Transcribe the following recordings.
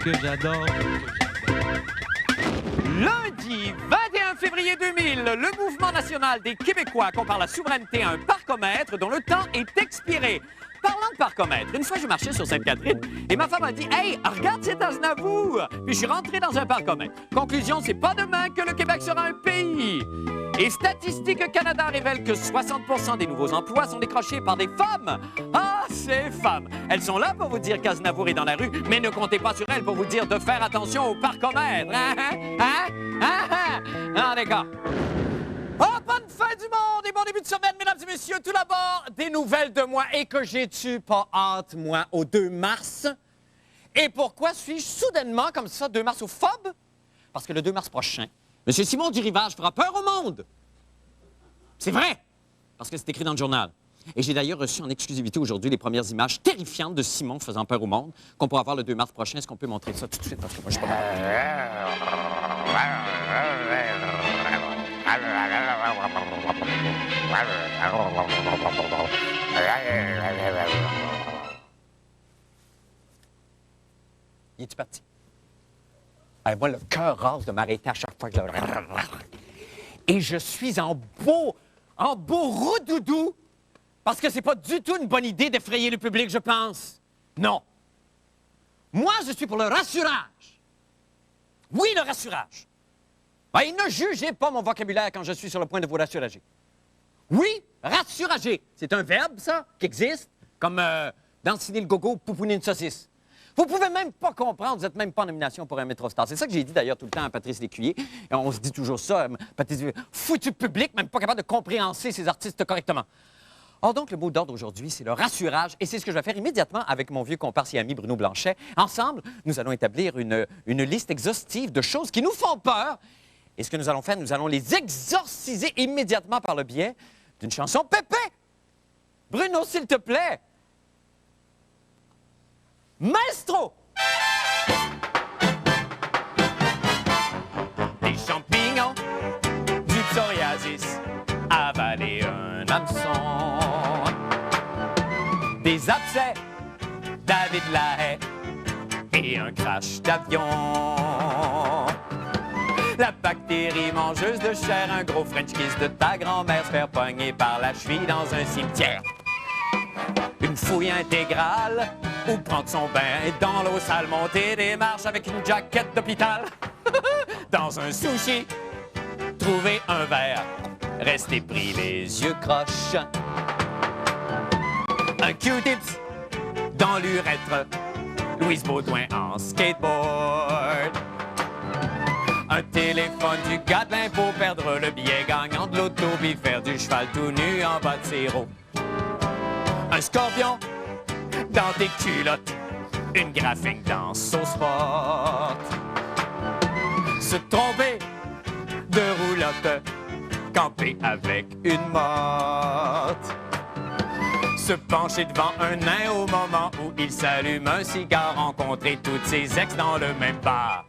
que j'adore. Lundi 21 février 2000, le Mouvement national des Québécois compare la souveraineté à un parcomètre dont le temps est expiré. Parlant de parcomètre, une fois je marchais sur Sainte-Catherine et ma femme a dit « Hey, regarde cet Aznavour! » Puis je suis rentré dans un parcomètre. Conclusion, c'est pas demain que le Québec sera un pays. Et Statistique Canada révèle que 60% des nouveaux emplois sont décrochés par des femmes. Ah, ces femmes! Elles sont là pour vous dire qu'Aznavour est dans la rue, mais ne comptez pas sur elles pour vous dire de faire attention au parcomètre. Ah, d'accord. Oh, bonne fin du monde et bon début de semaine, mesdames et messieurs. Tout d'abord, des nouvelles de moi. Et que j'ai-tu pas hâte, moi, au 2 mars? Et pourquoi suis-je soudainement comme ça, 2 mars, au FOB? Parce que le 2 mars prochain, M. Simon du Rivage fera peur au monde. C'est vrai, parce que c'est écrit dans le journal. Et j'ai d'ailleurs reçu en exclusivité aujourd'hui les premières images terrifiantes de Simon faisant peur au monde qu'on pourra voir le 2 mars prochain. Est-ce qu'on peut montrer ça tout de suite? Parce que moi, je suis pas... Il est-tu parti? Ah, moi, le cœur rase de m'arrêter à chaque fois que je le... Et je suis en beau roudoudou, parce que c'est pas du tout une bonne idée d'effrayer le public, je pense. Non. Moi, je suis pour le rassurage. Oui, le rassurage. Et ne jugez pas mon vocabulaire quand je suis sur le point de vous rassurager. Oui, rassurager. C'est un verbe, ça, qui existe, comme dansiner le gogo ou pouponner une saucisse. Vous pouvez même pas comprendre, vous n'êtes même pas en nomination pour un Métrostar. C'est ça que j'ai dit d'ailleurs tout le temps à Patrice Lécuyer. Et on se dit toujours ça, Patrice, foutu public, même pas capable de compréhenser ses artistes correctement. Or donc, le mot d'ordre aujourd'hui, c'est le rassurage. Et c'est ce que je vais faire immédiatement avec mon vieux comparse et ami Bruno Blanchet. Ensemble, nous allons établir une liste exhaustive de choses qui nous font peur. Et ce que nous allons faire, nous allons les exorciser immédiatement par le biais d'une chanson Pépé. Bruno, s'il te plaît. Maestro! Des champignons, du psoriasis, avaler un hameçon. Des abcès, David Lahaye et un crash d'avion. La bactérie mangeuse de chair, un gros French kiss de ta grand-mère, se faire pogner par la cheville dans un cimetière. Une fouille intégrale, ou prendre son bain dans l'eau sale, monter des marches avec une jaquette d'hôpital. Dans un sushi, trouver un verre, rester pris les yeux croches. Un Q-tips dans l'urètre, Louise Baudouin en skateboard. Un téléphone du gars de l'impôt, perdre le billet gagnant de l'auto, puis faire du cheval tout nu en bas de ses roues. Un scorpion dans tes culottes, une graphing dans sauce sport. Se tromper de roulotte, camper avec une motte. Se pencher devant un nain au moment où il s'allume un cigare, rencontrer toutes ses ex dans le même bar.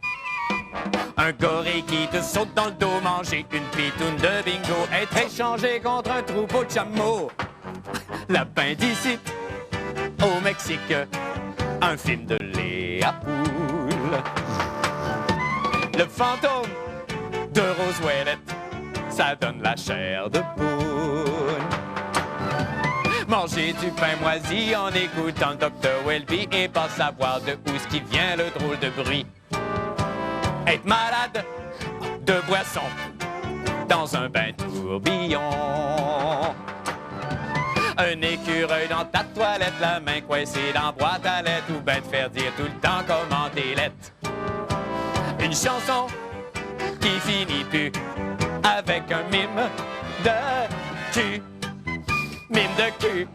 Un gorille qui te saute dans le dos, manger une pitoune de bingo, être échangé contre un troupeau de chameaux. Lapin d'ici au Mexique, un film de Léa Poule. Le fantôme de Rose Ouellette, ça donne la chair de poule. Manger du pain moisi en écoutant le Dr. Welby et pas savoir de où ce qui vient le drôle de bruit. Être malade de boisson dans un bain tourbillon. Un écureuil dans ta toilette, la main coincée dans la boîte à lettres, ou ben te faire dire tout le temps comment t'es lettre. Une chanson qui finit plus avec un mime de cul. Mime de cul.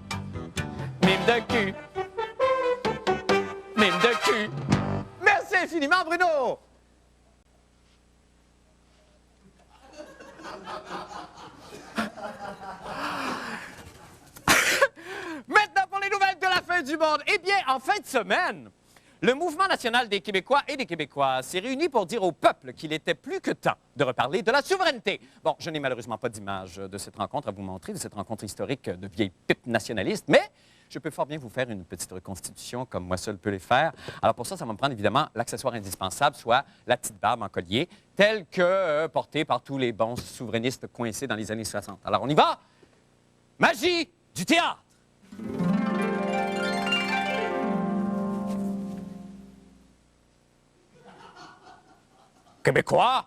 Mime de cul. Mime de cul. Merci infiniment, Bruno! Maintenant, pour les nouvelles de la fin du monde. Eh bien, en fin de semaine, le Mouvement national des Québécois et des Québécoises s'est réuni pour dire au peuple qu'il était plus que temps de reparler de la souveraineté. Bon, je n'ai malheureusement pas d'image de cette rencontre à vous montrer, de cette rencontre historique de vieilles pipes nationalistes, mais je peux fort bien vous faire une petite reconstitution comme moi seul peux les faire. Alors pour ça, ça va me prendre évidemment l'accessoire indispensable, soit la petite barbe en collier, telle que portée par tous les bons souverainistes coincés dans les années 60. Alors on y va! Magie du théâtre! Québécois,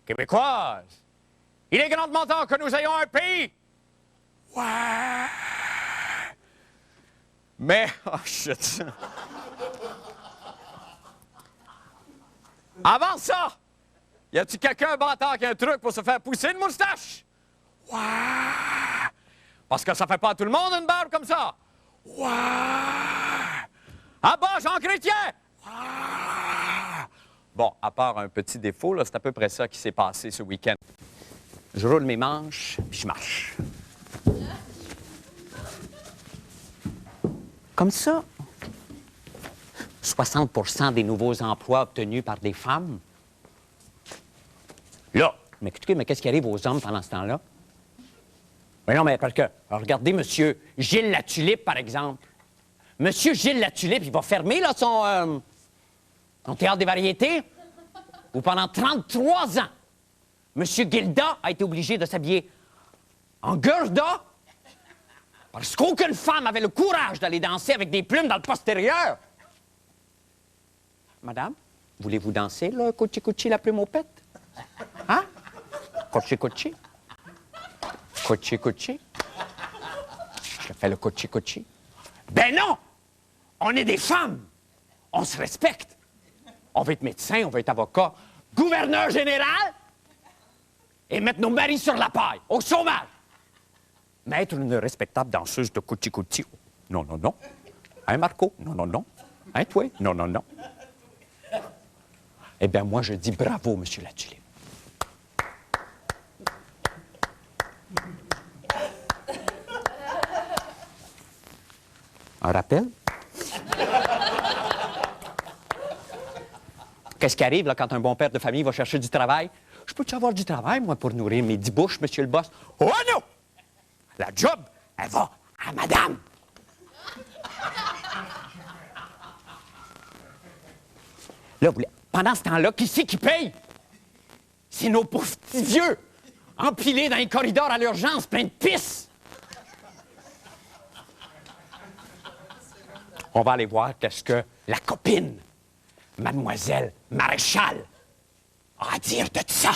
Québécoises, il est grandement temps que nous ayons un pays. Ouais. Mais, oh shit. Avant ça, y a-t-il quelqu'un bâtard qui a un truc pour se faire pousser une moustache? Ouais. Parce que ça fait pas à tout le monde une barbe comme ça. Ouais. Ah bah, Jean Chrétien! Ouais. Bon, à part un petit défaut, là, c'est à peu près ça qui s'est passé ce week-end. Je roule mes manches, puis je marche. Comme ça, 60% des nouveaux emplois obtenus par des femmes. Là, mais écoutez, mais qu'est-ce qui arrive aux hommes pendant ce temps-là? Mais non, mais parce que, regardez, M. Gilles Latulippe, par exemple. M. Gilles Latulippe, il va fermer, là, son théâtre des variétés, où pendant 33 ans, M. Gilda a été obligé de s'habiller en Gerda parce qu'aucune femme avait le courage d'aller danser avec des plumes dans le postérieur. Madame, voulez-vous danser, le cochi-cochi, la plume aux pètes? Hein? Cochi-cochi? Cochi-cochi? Je fais le cochi-cochi. Ben non! On est des femmes! On se respecte! On veut être médecin, on veut être avocat, gouverneur général et mettre nos maris sur la paille, au chômage. Mais être une respectable danseuse de cochi-cochi, non, non, non. Hein, Marco? Non, non, non. Hein, toi? Non, non, non. Eh bien, moi, je dis bravo, M. Latulippe. Un rappel? Qu'est-ce qui arrive là, quand un bon père de famille va chercher du travail? Je peux-tu avoir du travail, moi, pour nourrir mes 10 bouches, monsieur le boss? Oh non! La job, elle va à madame! Là, pendant ce temps-là, qui c'est qui paye? C'est nos pauvres petits vieux, empilés dans les corridors à l'urgence, plein de pisse. On va aller voir qu'est-ce que la copine, Mademoiselle Maréchal, a à dire de ça.